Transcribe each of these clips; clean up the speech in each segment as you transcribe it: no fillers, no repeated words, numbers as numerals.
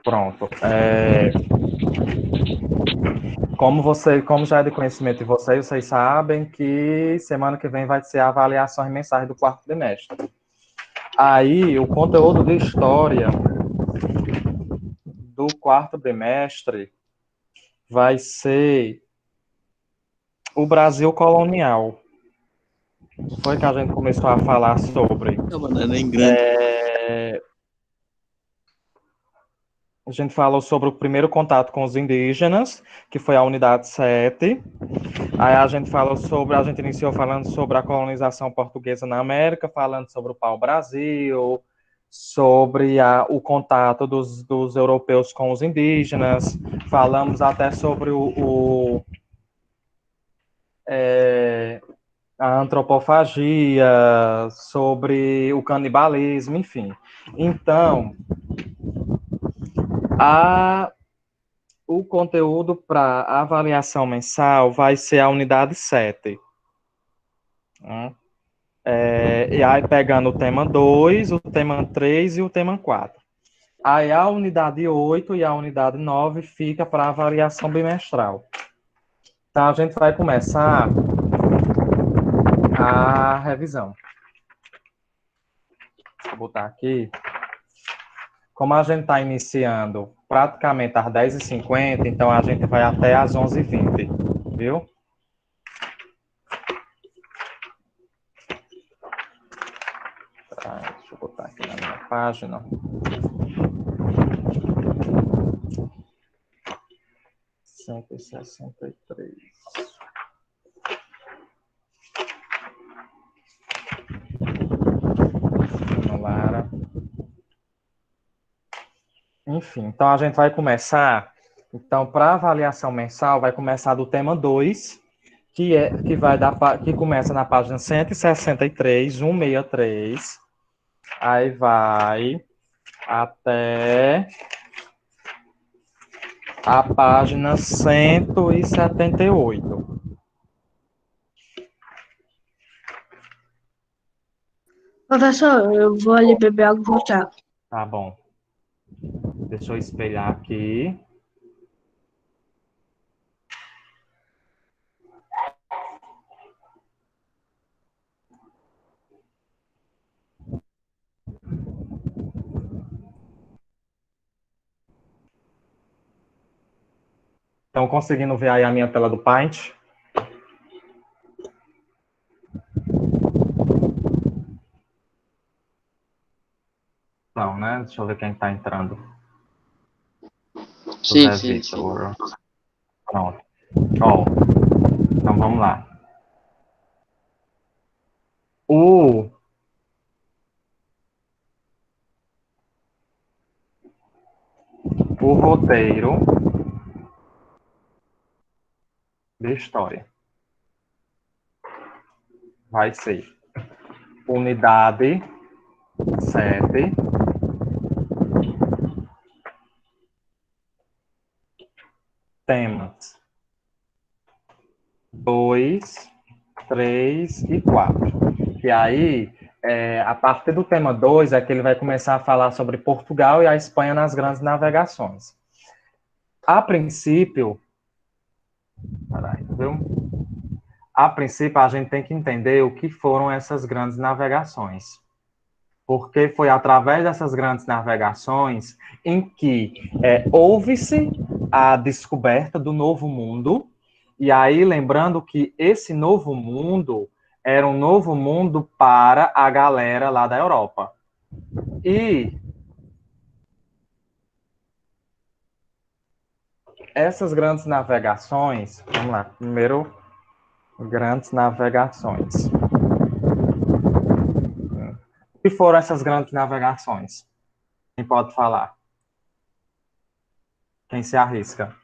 Pronto. Como já é de conhecimento de vocês sabem que semana que vem vai ser a avaliações mensais do quarto trimestre. Aí, o conteúdo de história do quarto trimestre vai ser o Brasil colonial. Foi que a gente começou a falar sobre. Não, mano, é nem grande. A gente falou sobre o primeiro contato com os indígenas, que foi a unidade 7. Aí a gente iniciou falando sobre a colonização portuguesa na América, falando sobre o pau-brasil, sobre o contato dos europeus com os indígenas, falamos até sobre a antropofagia, sobre o canibalismo, enfim. Então, o conteúdo para avaliação mensal vai ser a unidade 7. E aí pegando o tema 2, o tema 3 e o tema 4. Aí a unidade 8 e a unidade 9 fica para avaliação bimestral. Então a gente vai começar a revisão. Vou botar aqui. Como a gente está iniciando praticamente às 10h50, então a gente vai até às 11h20, viu? Deixa eu botar aqui na minha página. 163. Lara. Enfim, então a gente vai começar. Então, para avaliação mensal, vai começar do tema 2, que começa na página 163, 163. Aí vai até a página 178. Professor, eu vou ali beber água e voltar. Tá bom. Deixa eu espelhar aqui. Estão conseguindo ver aí a minha tela do Paint? Não, né? Deixa eu ver quem está entrando. Sim, José sim, sim. Vitor. Pronto. Ó, então vamos lá. O roteiro de história vai ser unidade 7, temas 2, 3 e 4. E aí, a partir do tema 2 é que ele vai começar a falar sobre Portugal e a Espanha nas grandes navegações. A princípio, a gente tem que entender o que foram essas grandes navegações. Porque foi através dessas grandes navegações em que houve-se a descoberta do Novo Mundo, e aí lembrando que esse Novo Mundo era um novo mundo para a galera lá da Europa. E essas grandes navegações, vamos lá, primeiro, grandes navegações. O que foram essas grandes navegações? Quem pode falar? Quem se arrisca?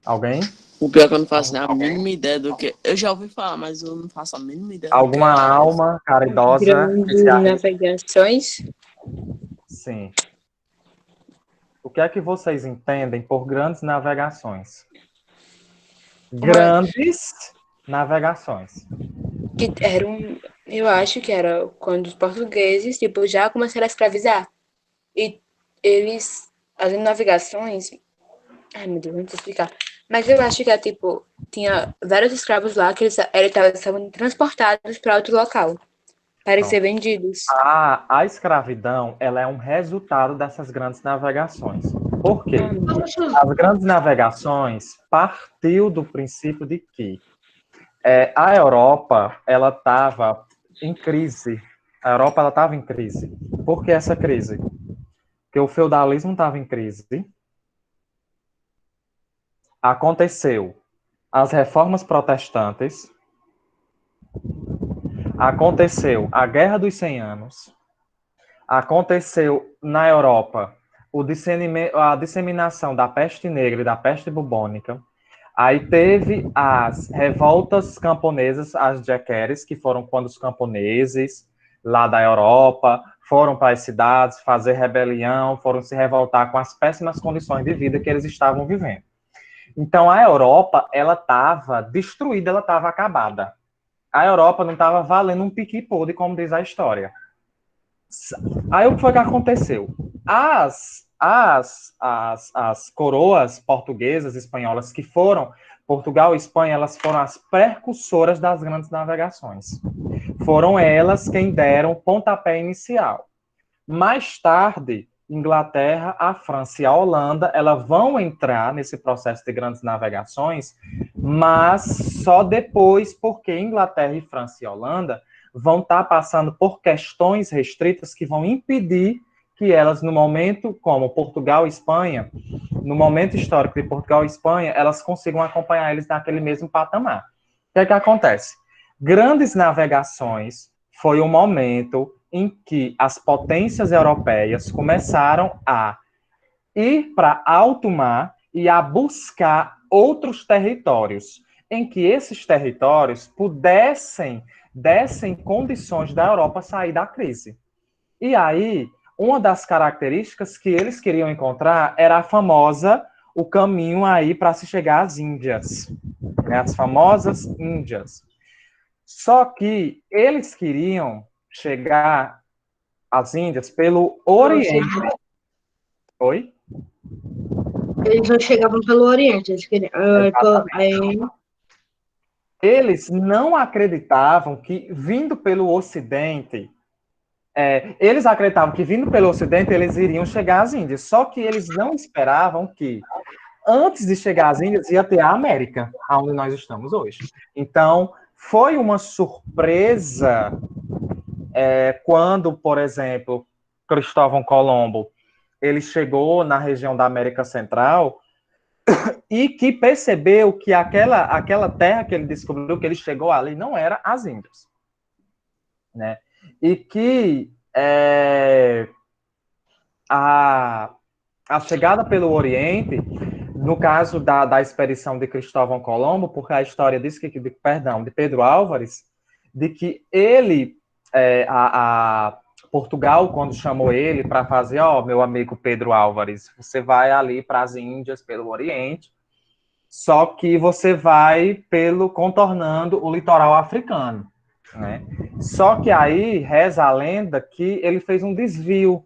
Alguém? O pior é que eu não faço nem a mínima ideia do que. Eu já ouvi falar, mas eu não faço a mínima ideia do que Alguma é. alma caridosa que se Grandes arrisca? navegações. Sim. O que é que vocês entendem por grandes navegações? Uma, Grandes navegações. que eram Eu acho que era quando os portugueses, tipo, já começaram a escravizar. E eles, as navegações... Ai, meu Deus, não sei explicar. Mas eu acho que, tipo, tinha vários escravos lá que eles estavam transportados para outro local, para ser Pronto. vendidos. A escravidão, ela é um resultado dessas grandes navegações. Por quê? Ah, meu Deus. As grandes navegações partiu do princípio de que a Europa, ela estava em crise. A Europa, ela estava em crise. Por que essa crise? Porque o feudalismo estava em crise. Aconteceu as reformas protestantes. Aconteceu a Guerra dos 100 Anos. Aconteceu na Europa a disseminação da peste negra e da peste bubônica. Aí teve as revoltas camponesas, as jequeres, que foram quando os camponeses lá da Europa foram para as cidades fazer rebelião, foram se revoltar com as péssimas condições de vida que eles estavam vivendo. Então a Europa, ela estava destruída, ela estava acabada. A Europa não estava valendo um pique-podre, como diz a história. Aí o que foi que aconteceu? As coroas portuguesas, espanholas, que foram, Portugal e Espanha, elas foram as precursoras das grandes navegações. Foram elas quem deram o pontapé inicial. Mais tarde, Inglaterra, a França e a Holanda, elas vão entrar nesse processo de grandes navegações, mas só depois, porque Inglaterra e França e Holanda vão estar passando por questões restritas que vão impedir que elas, no momento como Portugal e Espanha, no momento histórico de Portugal e Espanha, elas consigam acompanhar eles naquele mesmo patamar. O que é que acontece? Grandes navegações foi o momento em que as potências europeias começaram a ir para alto mar e a buscar outros territórios, em que esses territórios dessem condições da Europa sair da crise. E aí, uma das características que eles queriam encontrar era a famosa, o caminho aí para se chegar às Índias, né? As famosas Índias. Só que eles queriam chegar às Índias pelo Oriente. Oi? Eles não chegavam pelo Oriente, eles queriam. Eles não acreditavam que vindo pelo Ocidente, eles acreditavam que vindo pelo Ocidente eles iriam chegar às Índias, só que eles não esperavam que antes de chegar às Índias ia ter a América, onde nós estamos hoje. Então, foi uma surpresa quando, por exemplo, Cristóvão Colombo ele chegou na região da América Central e que percebeu que aquela terra que ele descobriu, que ele chegou ali, não era as Índias. Né? E que a chegada pelo Oriente, no caso da expedição de Cristóvão Colombo, porque a história diz que, de Pedro Álvares, de que ele, Portugal, quando chamou ele para fazer, meu amigo Pedro Álvares, você vai ali para as Índias pelo Oriente, só que você vai contornando o litoral africano, né? Só que aí reza a lenda que ele fez um desvio,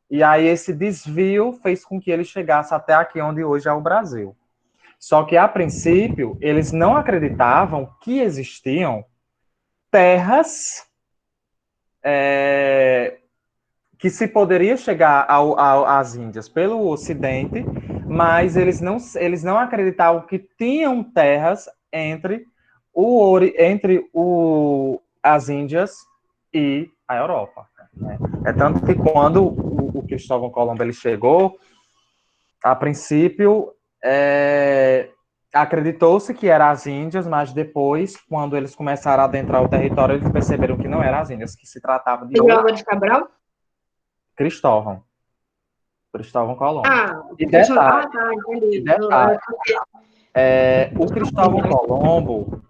e aí esse desvio fez com que ele chegasse até aqui onde hoje é o Brasil. Só que, a princípio, eles não acreditavam que existiam terras que se poderia chegar às Índias pelo Ocidente, mas eles não acreditavam que tinham terras entre as Índias e a Europa. Né? É tanto que quando o Cristóvão Colombo ele chegou, a princípio acreditou-se que era as Índias, mas depois, quando eles começaram a adentrar o território, eles perceberam que não eram as Índias, que se tratava de Pedro Álvares Cabral? Cristóvão Colombo. E tá, detalhe, entendi. o Cristóvão Colombo,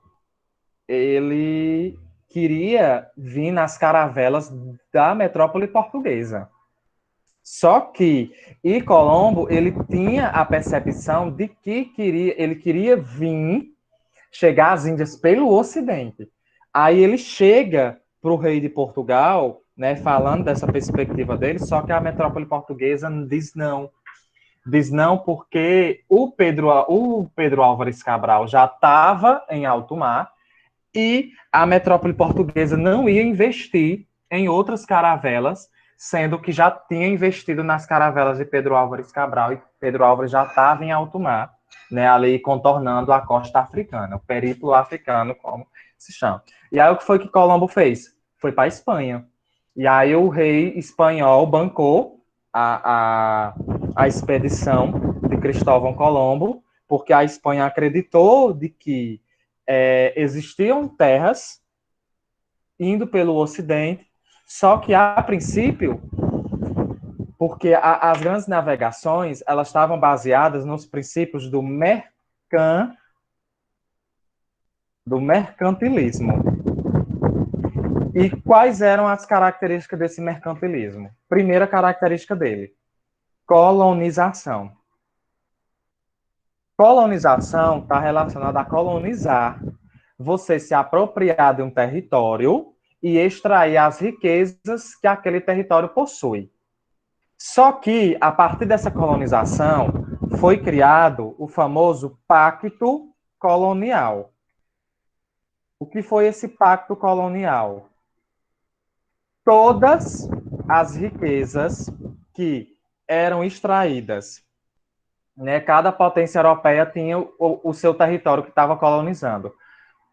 ele queria vir nas caravelas da metrópole portuguesa. Só que Colombo, ele tinha a percepção de que ele queria chegar às Índias pelo Ocidente. Aí ele chega para o rei de Portugal, né, falando dessa perspectiva dele, só que a metrópole portuguesa diz não. Diz não porque o Pedro Álvares Cabral já estava em alto mar e a metrópole portuguesa não ia investir em outras caravelas, sendo que já tinha investido nas caravelas de Pedro Álvares Cabral e Pedro Álvares já estava em alto mar, né, ali contornando a costa africana, o periplo africano, como se chama. E aí o que foi que Colombo fez? Foi para a Espanha. E aí o rei espanhol bancou a expedição de Cristóvão Colombo, porque a Espanha acreditou de que existiam terras indo pelo Ocidente, só que a princípio, porque as grandes navegações elas estavam baseadas nos princípios do mercantilismo. E quais eram as características desse mercantilismo? Primeira característica dele, colonização. Colonização está relacionada a colonizar. Você se apropriar de um território e extrair as riquezas que aquele território possui. Só que, a partir dessa colonização, foi criado o famoso Pacto Colonial. O que foi esse Pacto Colonial? Todas as riquezas que eram extraídas, né? Cada potência europeia tinha o seu território que estava colonizando.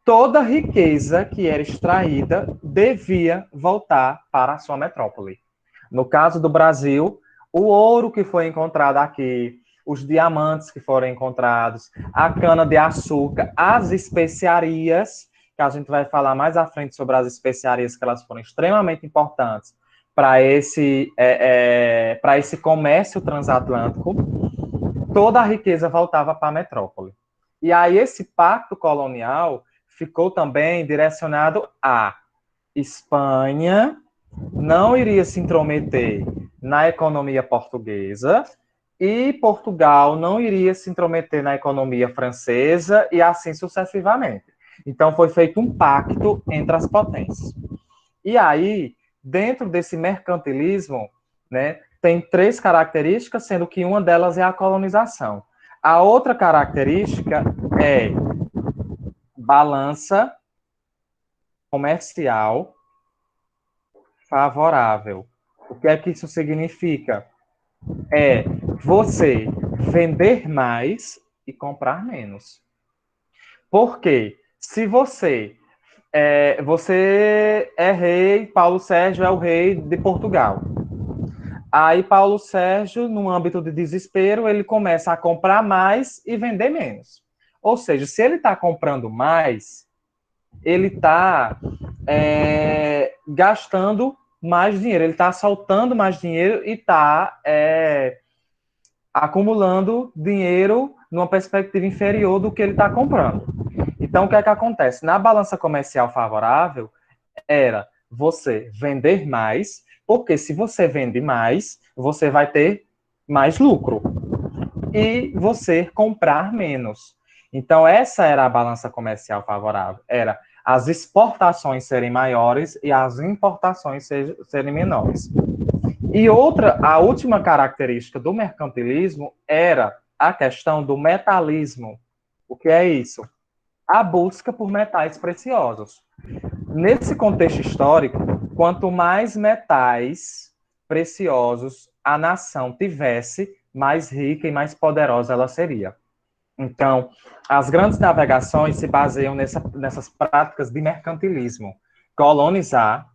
Toda riqueza que era extraída devia voltar para a sua metrópole. No caso do Brasil, o ouro que foi encontrado aqui, os diamantes que foram encontrados, a cana-de-açúcar, as especiarias, que a gente vai falar mais à frente sobre as especiarias, que elas foram extremamente importantes para esse comércio transatlântico, toda a riqueza voltava para a metrópole. E aí esse pacto colonial ficou também direcionado à Espanha, não iria se intrometer na economia portuguesa, e Portugal não iria se intrometer na economia francesa, e assim sucessivamente. Então, foi feito um pacto entre as potências. E aí, dentro desse mercantilismo, né, tem 3 características, sendo que uma delas é a colonização. A outra característica é balança comercial favorável. O que é que isso significa? É você vender mais e comprar menos. Por quê? Se você é rei, Paulo Sérgio é o rei de Portugal. Aí Paulo Sérgio, no âmbito de desespero, ele começa a comprar mais e vender menos. Ou seja, se ele está comprando mais, ele está gastando mais dinheiro, ele está soltando mais dinheiro e está acumulando dinheiro numa perspectiva inferior do que ele está comprando. Então, o que é que acontece? Na balança comercial favorável, era você vender mais, porque se você vende mais, você vai ter mais lucro. E você comprar menos. Então, essa era a balança comercial favorável. Era as exportações serem maiores e as importações serem menores. E a última característica do mercantilismo era a questão do metalismo. O que é isso? A busca por metais preciosos. Nesse contexto histórico, quanto mais metais preciosos a nação tivesse, mais rica e mais poderosa ela seria. Então, as grandes navegações se baseiam nessas práticas de mercantilismo. Colonizar,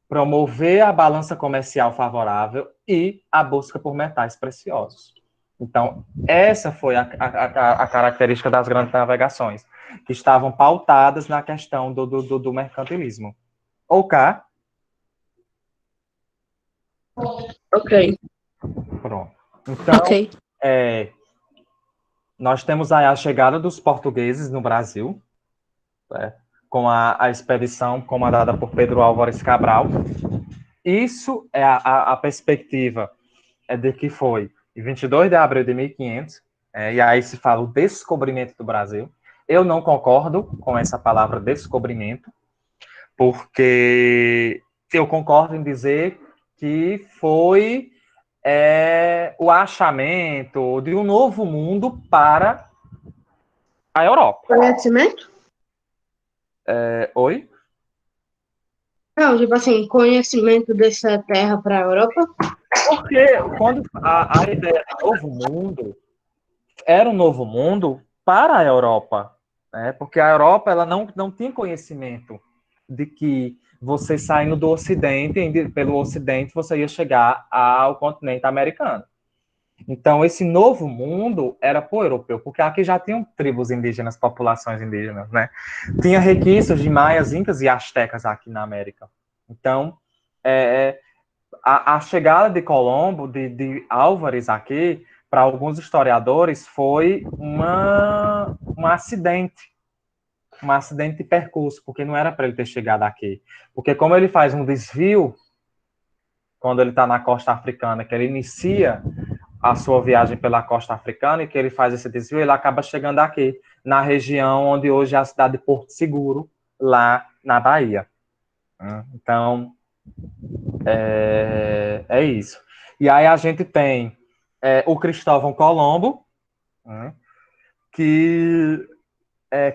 promover a balança comercial favorável e a busca por metais preciosos. Então, essa foi a característica das grandes navegações, que estavam pautadas na questão do mercantilismo. Ok? Ok. Pronto. Então, Ok. nós temos aí a chegada dos portugueses no Brasil, com a expedição comandada por Pedro Álvares Cabral. Isso é a perspectiva de que foi em 22 de abril de 1500, e aí se fala o descobrimento do Brasil. Eu não concordo com essa palavra descobrimento, porque eu concordo em dizer que foi o achamento de um novo mundo para a Europa. Conhecimento? Oi? Não, tipo assim, conhecimento dessa terra para a Europa. Porque quando a ideia de novo mundo era um novo mundo para a Europa, né? Porque a Europa ela não tinha conhecimento de que você saindo do Ocidente, pelo Ocidente, você ia chegar ao continente americano. Então, esse novo mundo era para o europeu, porque aqui já tinham tribos indígenas, populações indígenas, né? Tinha requisitos de maias, incas e astecas aqui na América. Então, a chegada de Colombo, de Álvares aqui, para alguns historiadores, foi um acidente de percurso, porque não era para ele ter chegado aqui. Porque como ele faz um desvio, quando ele está na costa africana, que ele inicia a sua viagem pela costa africana e que ele faz esse desvio, ele acaba chegando aqui, na região onde hoje é a cidade de Porto Seguro, lá na Bahia. Então, é isso. E aí a gente tem o Cristóvão Colombo, que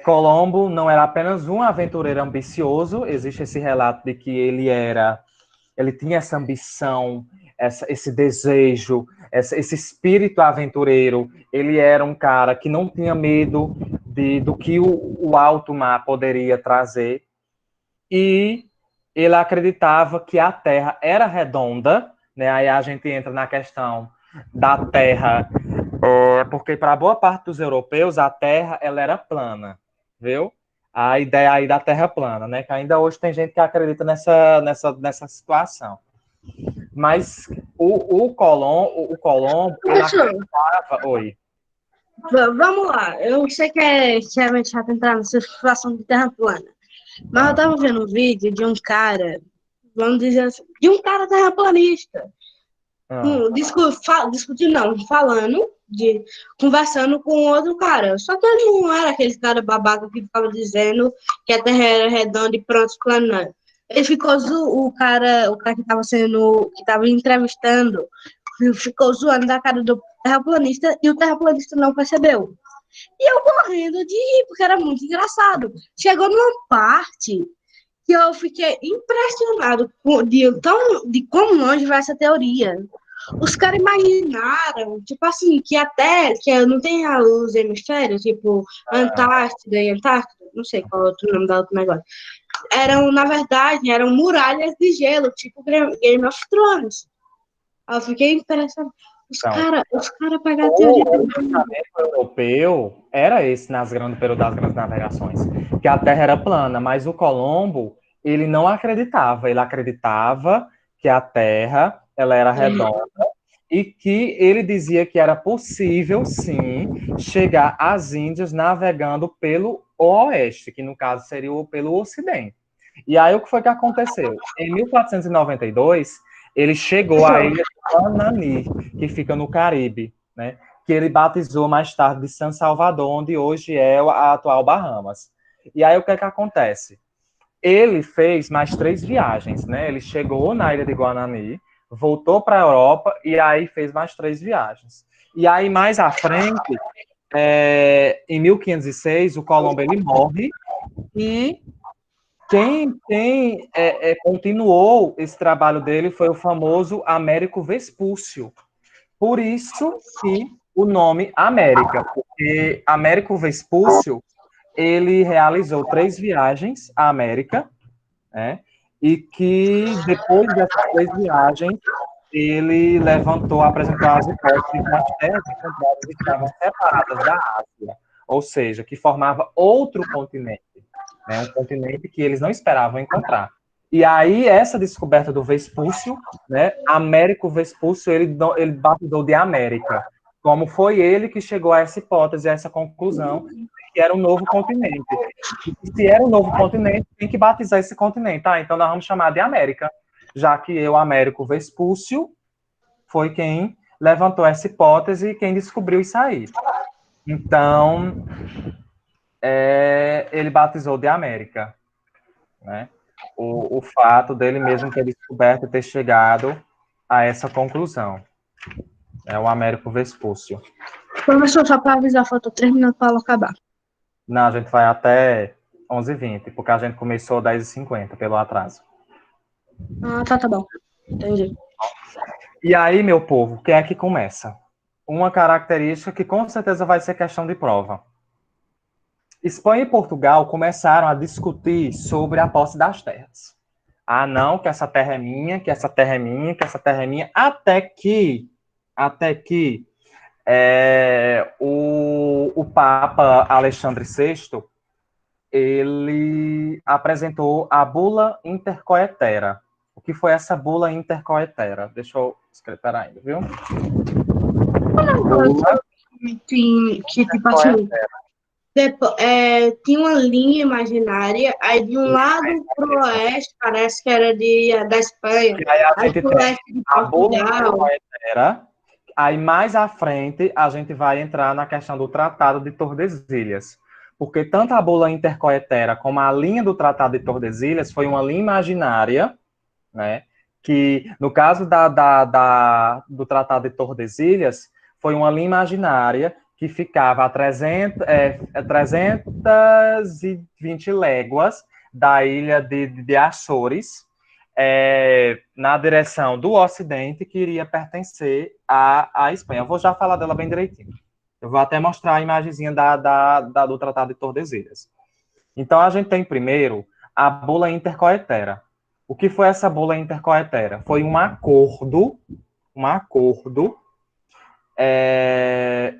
Colombo não era apenas um aventureiro ambicioso, existe esse relato de que ele tinha essa ambição, esse desejo, esse espírito aventureiro. Ele era um cara que não tinha medo do que o alto mar poderia trazer. E ele acreditava que a Terra era redonda, né? Aí a gente entra na questão da Terra, porque para boa parte dos europeus a Terra ela era plana, viu? A ideia aí da Terra plana, né? Que ainda hoje tem gente que acredita nessa situação. Mas o Colombo ele Professor, acreditava. Oi. vamos lá. Eu sei que é extremamente chato entrar nessa situação de terra plana. Mas eu tava vendo um vídeo de um cara, vamos dizer assim, de um cara terraplanista. Discutindo, não, conversando com outro cara. Só que ele não era aquele cara babaca que ficava dizendo que a Terra era redonda e pronto, plano. Ele ficou o cara que tava entrevistando, ficou zoando da cara do terraplanista e o terraplanista não percebeu. E eu morrendo de rir, porque era muito engraçado. Chegou numa parte que eu fiquei impressionado de quão longe vai essa teoria. Os caras imaginaram, tipo assim, que até que não tem os hemisférios, tipo Antártida e Antártida, não sei qual é o outro nome do outro negócio. Na verdade, eram muralhas de gelo, tipo Game of Thrones. Eu fiquei impressionado. Os cara pegaram a teoria O pensamento europeu era esse no período das grandes navegações, que a Terra era plana, mas o Colombo, ele não acreditava, ele acreditava que a Terra ela era redonda e que ele dizia que era possível, sim, chegar às Índias navegando pelo oeste, que no caso seria pelo ocidente. E aí o que foi que aconteceu? Em 1492, ele chegou à ilha de Guanani, que fica no Caribe, né? Que ele batizou mais tarde de San Salvador, onde hoje é a atual Bahamas. E aí o que é que acontece? Ele fez mais 3 viagens, né? Ele chegou na ilha de Guanani, voltou para a Europa e aí fez mais 3 viagens. E aí mais à frente, em 1506, o Colombo ele morre e quem continuou esse trabalho dele foi o famoso Américo Vespúcio. Por isso que o nome América, porque Américo Vespúcio ele realizou 3 viagens à América, né? E que depois dessas 3 viagens ele apresentou as hipóteses de que as terras encontradas estavam separadas da Ásia, ou seja, que formava outro continente, né? Um continente que eles não esperavam encontrar. E aí, essa descoberta do Vespúcio, né? Américo Vespúcio, ele batizou de América. Como foi ele que chegou a essa hipótese, a essa conclusão, que era um novo continente. E se era um novo continente, tem que batizar esse continente. Então nós vamos chamar de América, já que o Américo Vespúcio foi quem levantou essa hipótese e quem descobriu isso aí. Então, ele batizou de América, né? o fato dele mesmo ter descoberto e ter chegado a essa conclusão. É o Américo Vespúcio. Professor, só para avisar, falta 3 minutos para ela acabar. Não, a gente vai até 11h20, porque a gente começou 10h50 pelo atraso. Ah, tá bom. Entendi. E aí, meu povo, quem é que começa? Uma característica que com certeza vai ser questão de prova. Espanha e Portugal começaram a discutir sobre a posse das terras. Ah, não, que essa terra é minha, que essa terra é minha, que essa terra é minha, até que o Papa Alexandre VI, ele apresentou a Bula Intercoetera. O que foi essa Bula Intercoetera? Deixa eu escrever ainda, viu? Bula Que tipo assim, tinha uma linha imaginária, aí de um lado pro oeste, parece que era da Espanha, que aí a aí gente pro tem leste de a Bula Portugal. Intercoetera. Aí mais à frente a gente vai entrar na questão do Tratado de Tordesilhas. Porque tanto a Bula Intercoetera como a linha do Tratado de Tordesilhas foi uma linha imaginária, né? Que no caso do Tratado de Tordesilhas, foi uma linha imaginária que ficava a 320 léguas da ilha de Açores, na direção do Ocidente, que iria pertencer à Espanha. Eu vou já falar dela bem direitinho. Eu vou até mostrar a imagenzinha do Tratado de Tordesilhas. Então, a gente tem primeiro a Bula Intercoetera. O que foi essa Bula Intercoetera? Foi um acordo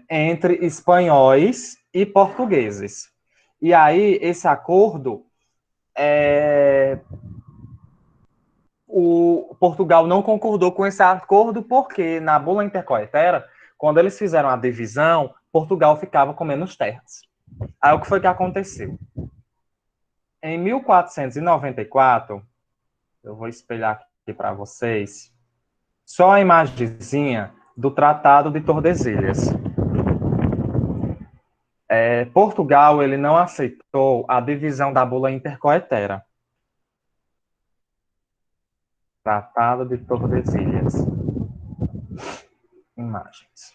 entre espanhóis e portugueses. E aí, esse acordo, o Portugal não concordou com esse acordo porque na Bula Intercoetera, quando eles fizeram a divisão, Portugal ficava com menos terras. Aí o que foi que aconteceu? Em 1494, eu vou espelhar aqui para vocês, só a imagenzinha do Tratado de Tordesilhas. Portugal ele não aceitou a divisão da Bula Intercoetera. Tratado de Tordesilhas. Imagens.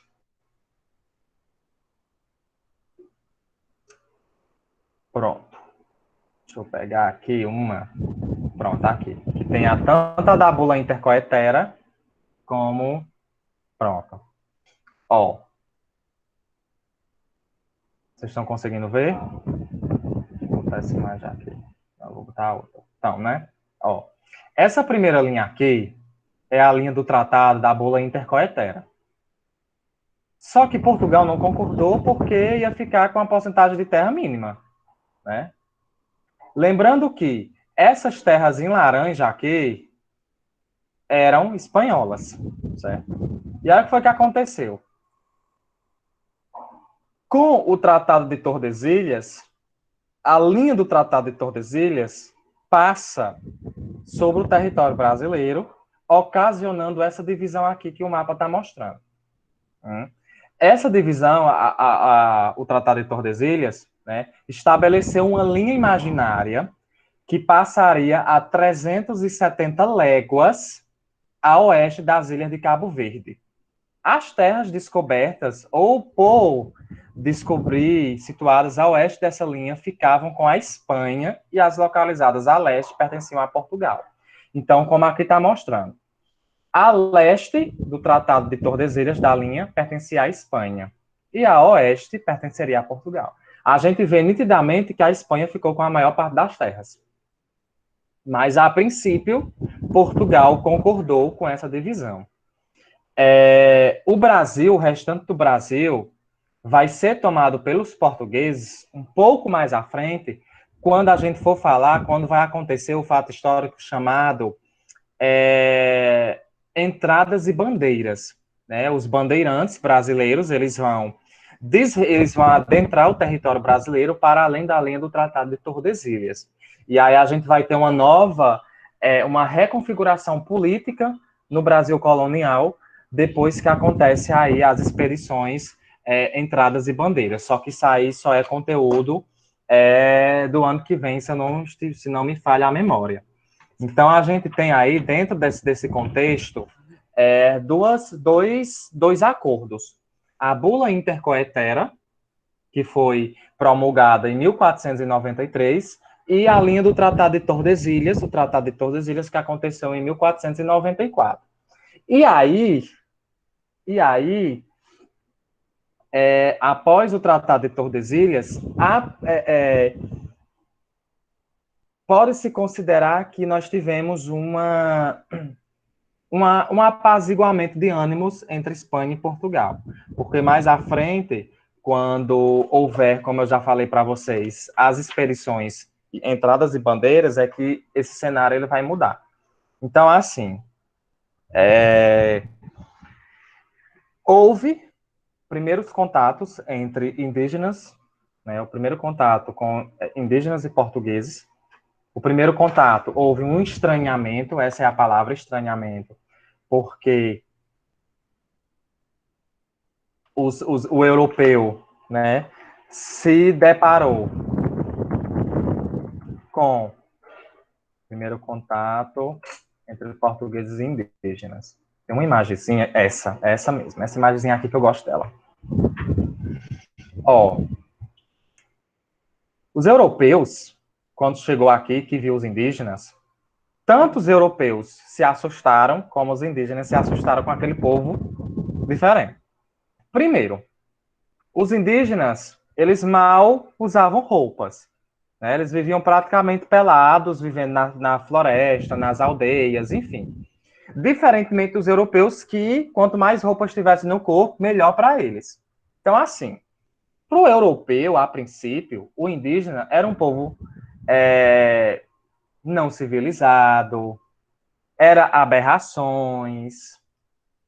Pronto. Deixa eu pegar aqui uma. Pronto, tá aqui. Que tem a tanto da Bula Intercoetera como... Pronto. Ó. Vocês estão conseguindo ver? Vou botar essa imagem aqui. Eu vou botar a outra. Então, né? Ó. Essa primeira linha aqui é a linha do tratado da Bula Intercoetera. Só que Portugal não concordou porque ia ficar com a porcentagem de terra mínima, né? Lembrando que essas terras em laranja aqui eram espanholas, certo? E aí o que foi que aconteceu? Com o Tratado de Tordesilhas, a linha do Tratado de Tordesilhas passa sobre o território brasileiro, ocasionando essa divisão aqui que o mapa está mostrando. Essa divisão, o Tratado de Tordesilhas, né, estabeleceu uma linha imaginária que passaria a 370 léguas a oeste das ilhas de Cabo Verde. As terras descobertas, ou por descobrir, situadas a oeste dessa linha, ficavam com a Espanha e as localizadas a leste pertenciam a Portugal. Então, como aqui está mostrando, a leste do Tratado de Tordesilhas da linha pertencia à Espanha e a oeste pertenceria a Portugal. A gente vê nitidamente que a Espanha ficou com a maior parte das terras. Mas, a princípio, Portugal concordou com essa divisão. O Brasil, o restante do Brasil, vai ser tomado pelos portugueses um pouco mais à frente, quando a gente for falar, quando vai acontecer o fato histórico chamado entradas e bandeiras, né? Os bandeirantes brasileiros, eles vão adentrar o território brasileiro para além da linha do Tratado de Tordesilhas. E aí a gente vai ter uma nova, uma reconfiguração política no Brasil colonial, depois que acontece aí as expedições entradas e bandeiras. Só que isso aí só é conteúdo do ano que vem, se não me falha a memória. Então, a gente tem aí, dentro desse contexto, dois acordos. A Bula Intercoetera, que foi promulgada em 1493, e a linha do Tratado de Tordesilhas, o Tratado de Tordesilhas, que aconteceu em 1494. E aí após o Tratado de Tordesilhas, pode-se considerar que nós tivemos um apaziguamento de ânimos entre Espanha e Portugal. Porque mais à frente, quando houver, como eu já falei para vocês, as expedições, entradas e bandeiras, é que esse cenário ele vai mudar. Então, assim, houve primeiros contatos entre indígenas, né, o primeiro contato com indígenas e portugueses. O primeiro contato, houve um estranhamento, essa é a palavra, estranhamento, porque o europeu, né, se deparou com o primeiro contato entre portugueses e indígenas. Tem uma imagenzinha, essa mesmo, essa imagenzinha aqui que eu gosto dela. Ó, os europeus, quando chegou aqui, que viu os indígenas, tanto os europeus se assustaram, como os indígenas se assustaram com aquele povo diferente. Primeiro, os indígenas, eles mal usavam roupas. Né? Eles viviam praticamente pelados, vivendo na floresta, nas aldeias, enfim. Diferentemente dos europeus, que quanto mais roupas tivessem no corpo, melhor para eles. Então, assim, para o europeu, a princípio, o indígena era um povo não civilizado, era aberrações,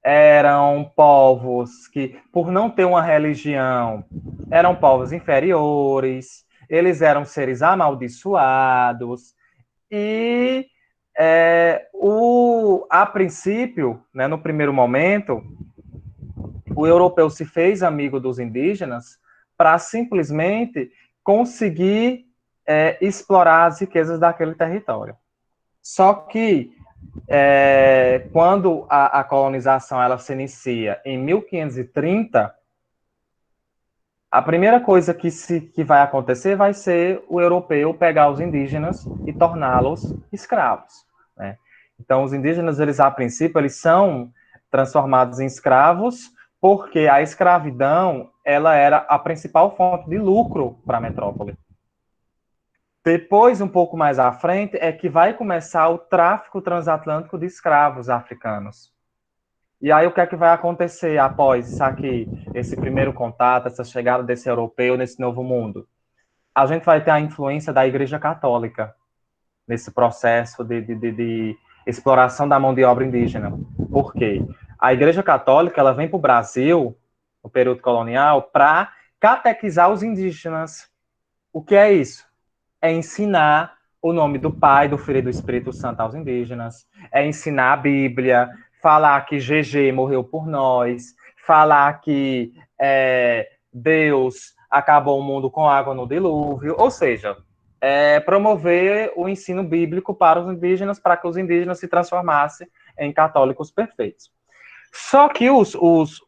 eram povos que, por não ter uma religião, eram povos inferiores, eles eram seres amaldiçoados, e a princípio, né, no primeiro momento, o europeu se fez amigo dos indígenas para simplesmente conseguir explorar as riquezas daquele território. Só que quando a colonização ela se inicia em 1530, a primeira coisa que vai acontecer vai ser o europeu pegar os indígenas e torná-los escravos. Né? Então, os indígenas, eles a princípio, eles são transformados em escravos porque a escravidão ela era a principal fonte de lucro para a metrópole. Depois, um pouco mais à frente, é que vai começar o tráfico transatlântico de escravos africanos. E aí, o que é que vai acontecer após isso aqui, esse primeiro contato, essa chegada desse europeu nesse novo mundo? A gente vai ter a influência da Igreja Católica nesse processo de exploração da mão de obra indígena. Por quê? A Igreja Católica ela vem para o Brasil, no período colonial, para catequizar os indígenas. O que é isso? É ensinar o nome do Pai, do Filho e do Espírito Santo aos indígenas, é ensinar a Bíblia, falar que GG morreu por nós, falar que Deus acabou o mundo com água no dilúvio, ou seja, promover o ensino bíblico para os indígenas, para que os indígenas se transformassem em católicos perfeitos. Só que os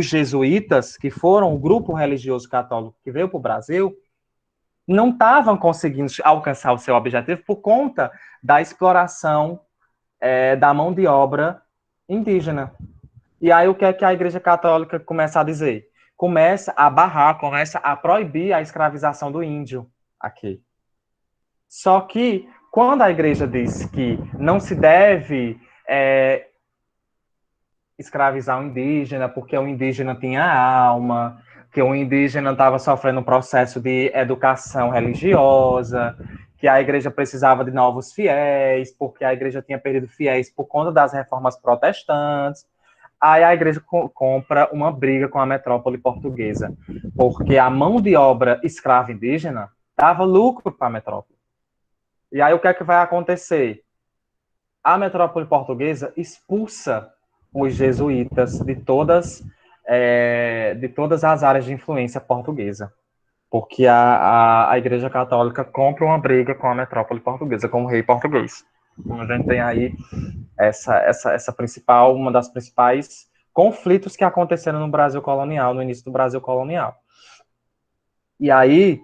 jesuítas, que foram o grupo religioso católico que veio para o Brasil, não estavam conseguindo alcançar o seu objetivo por conta da exploração da mão de obra indígena. E aí o que é que a Igreja Católica começa a dizer? Começa a barrar, começa a proibir a escravização do índio aqui. Só que quando a Igreja diz que não se deve escravizar o indígena, porque o indígena tinha alma, que o indígena estava sofrendo um processo de educação religiosa, que a igreja precisava de novos fiéis, porque a igreja tinha perdido fiéis por conta das reformas protestantes. Aí a igreja compra uma briga com a metrópole portuguesa, porque a mão de obra escrava indígena dava lucro para a metrópole. E aí o que é que vai acontecer? A metrópole portuguesa expulsa os jesuítas de todas as áreas de influência portuguesa, porque a Igreja Católica compra uma briga com a metrópole portuguesa, com o rei português. Então, a gente tem aí uma das principais conflitos que aconteceram no Brasil colonial, no início do Brasil colonial. E aí,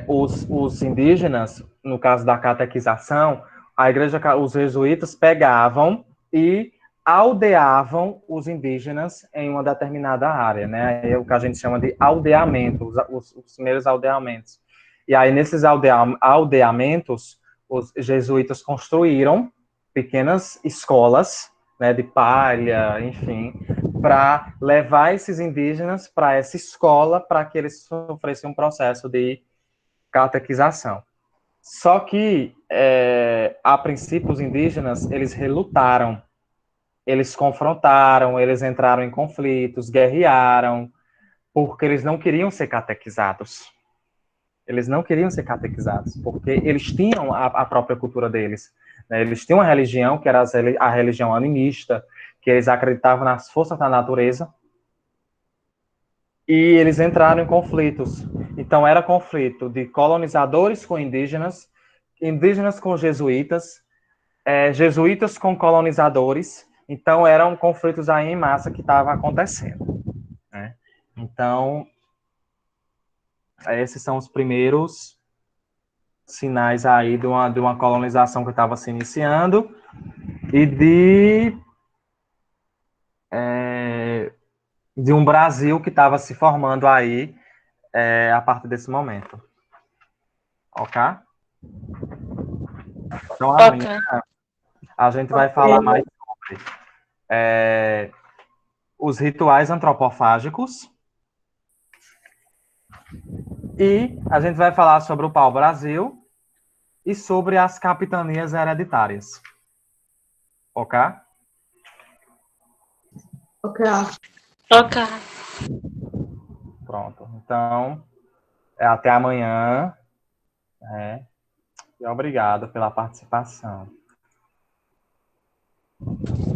os indígenas, no caso da catequização, os jesuítas pegavam e aldeavam os indígenas em uma determinada área, né? É o que a gente chama de aldeamento, os primeiros aldeamentos. E aí, nesses aldeamentos, os jesuítas construíram pequenas escolas, né, de palha, enfim, para levar esses indígenas para essa escola para que eles sofressem um processo de catequização. Só que, a princípio, os indígenas, eles relutaram, eles confrontaram, eles entraram em conflitos, guerrearam, porque eles não queriam ser catequizados. Eles não queriam ser catequizados, porque eles tinham a própria cultura deles. Né? Eles tinham uma religião, que era a religião animista, que eles acreditavam nas forças da natureza, e eles entraram em conflitos. Então, era conflito de colonizadores com indígenas, indígenas com jesuítas, jesuítas com colonizadores. Então, eram conflitos aí em massa que estavam acontecendo. Né? Então, esses são os primeiros sinais aí de uma colonização que estava se iniciando e de um Brasil que estava se formando aí a partir desse momento. Ok? Então, amanhã a gente vai falar mais sobre os rituais antropofágicos e a gente vai falar sobre o pau-brasil e sobre as capitanias hereditárias. Ok? Ok. Ok. Pronto. Então, até amanhã. E obrigado pela participação.